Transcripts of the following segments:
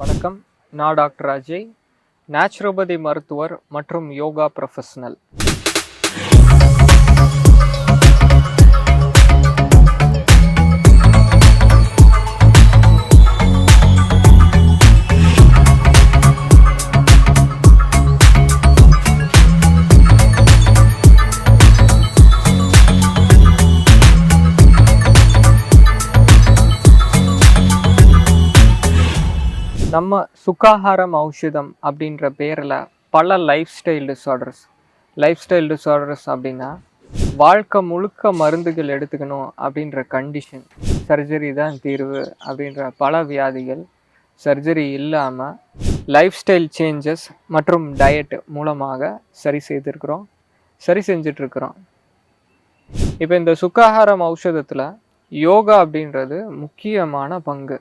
வணக்கம். நான் doctor Ajay, naturopathy மருத்துவர் மற்றும் யோகா ப்ரொஃபஷனல். நம்ம சுகாதாரம் ஔஷதம் அப்படின்ற பேரில் பல லைஃப் ஸ்டைல் டிஸார்டர்ஸ் அப்படின்னா வாழ்க்கை முழுக்க மருந்துகள் எடுத்துக்கணும் அப்படின்ற கண்டிஷன், சர்ஜரி தான் தீர்வு அப்படின்ற பல வியாதிகள் சர்ஜரி இல்லாமல் லைஃப் ஸ்டைல் சேஞ்சஸ் மற்றும் டயட் மூலமாக சரி செஞ்சிட்ருக்குறோம். இப்போ இந்த சுகாதாரம் ஔஷதத்தில் யோகா அப்படின்றது முக்கியமான பங்கு.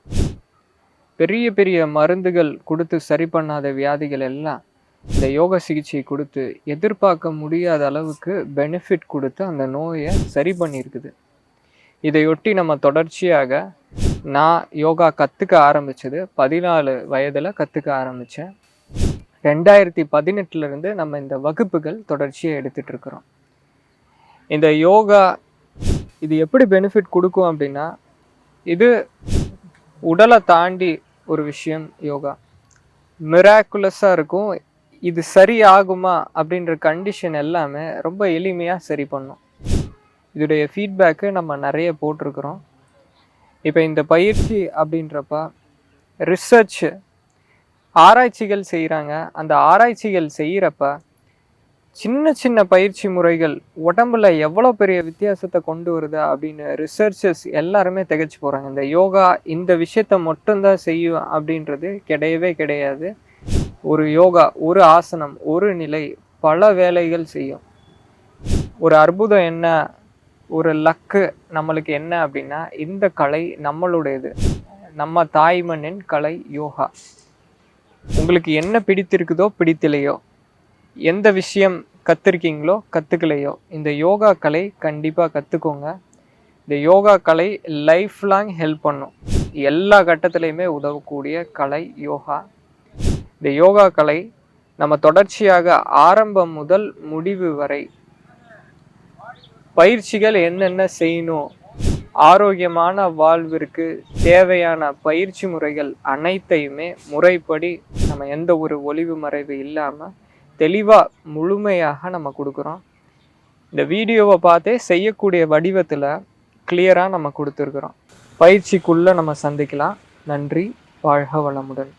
பெரிய பெரிய மருந்துகள் கொடுத்து சரி பண்ணாத வியாதிகள் எல்லாம் இந்த யோக சிகிச்சை கொடுத்து எதிர்பார்க்க முடியாத அளவுக்கு பெனிஃபிட் கொடுத்து அந்த நோயை சரி பண்ணியிருக்குது. இதையொட்டி நம்ம தொடர்ச்சியாக நான் யோகா கற்றுக்க ஆரம்பித்தது 14 வயதில் கற்றுக்க ஆரம்பித்தேன். 2018 நம்ம இந்த வகுப்புகள் தொடர்ச்சியாக எடுத்துகிட்டு இருக்கிறோம். இந்த யோகா இது எப்படி பெனிஃபிட் கொடுக்கும் அப்படின்னா, இது உடலை தாண்டி ஒரு விஷயம். யோகா மிராக்குலஸாக இருக்கும். இது சரி ஆகுமா அப்படின்ற கண்டிஷன் எல்லாமே ரொம்ப எளிமையாக சரி பண்ணும். இதோடைய ஃபீட்பேக்கு நம்ம நிறைய போட்டிருக்கிறோம். இப்போ இந்த பயிற்சி அப்படின்றப்ப ரிசர்ச் ஆராய்ச்சிகள் செய்கிறாங்க. அந்த ஆராய்ச்சிகள் செய்கிறப்ப சின்ன சின்ன பயிற்சி முறைகள் உடம்புல எவ்வளோ பெரிய வித்தியாசத்தை கொண்டு வருதா அப்படின்னு ரிசர்ச்சர்ஸ் எல்லாருமே திகைச்சு போகிறாங்க. இந்த யோகா இந்த விஷயத்த மட்டும்தான் செய்யும் அப்படின்றது கிடையாது. ஒரு யோகா, ஒரு ஆசனம், ஒரு நிலை பல வேலைகள் செய்யும். ஒரு அற்புதம் என்ன, ஒரு லக்கு நம்மளுக்கு என்ன அப்படின்னா, இந்த கலை நம்மளுடையது, நம்ம தாய்மண்ணின் கலை யோகா. உங்களுக்கு என்ன பிடித்திருக்குதோ பிடித்திலையோ, எந்த விஷயம் கற்றுருக்கீங்களோ கற்றுக்கலையோ, இந்த யோகா கலை கண்டிப்பாக கற்றுக்கோங்க. இந்த யோகா கலை லைஃப் லாங் ஹெல்ப் பண்ணும். எல்லா கட்டத்துலையுமே உதவக்கூடிய கலை யோகா. இந்த யோகா கலை நம்ம தொடர்ச்சியாக ஆரம்பம் முதல் முடிவு வரை பயிற்சிகள் என்னென்ன செய்யணும், ஆரோக்கியமான வாழ்விற்கு தேவையான பயிற்சி முறைகள் அனைத்தையுமே முறைப்படி நம்ம எந்த ஒரு ஒளிவு மறைவு இல்லாமல் தெளிவாக முழுமையாக நம்ம கொடுக்குறோம். இந்த வீடியோவை பார்த்தே செய்யக்கூடிய வடிவத்தில் கிளியராக நம்ம கொடுத்துருக்குறோம். பயிற்சிக்குள்ளே நம்ம சந்திக்கலாம். நன்றி. வாழ்க வளமுடன்.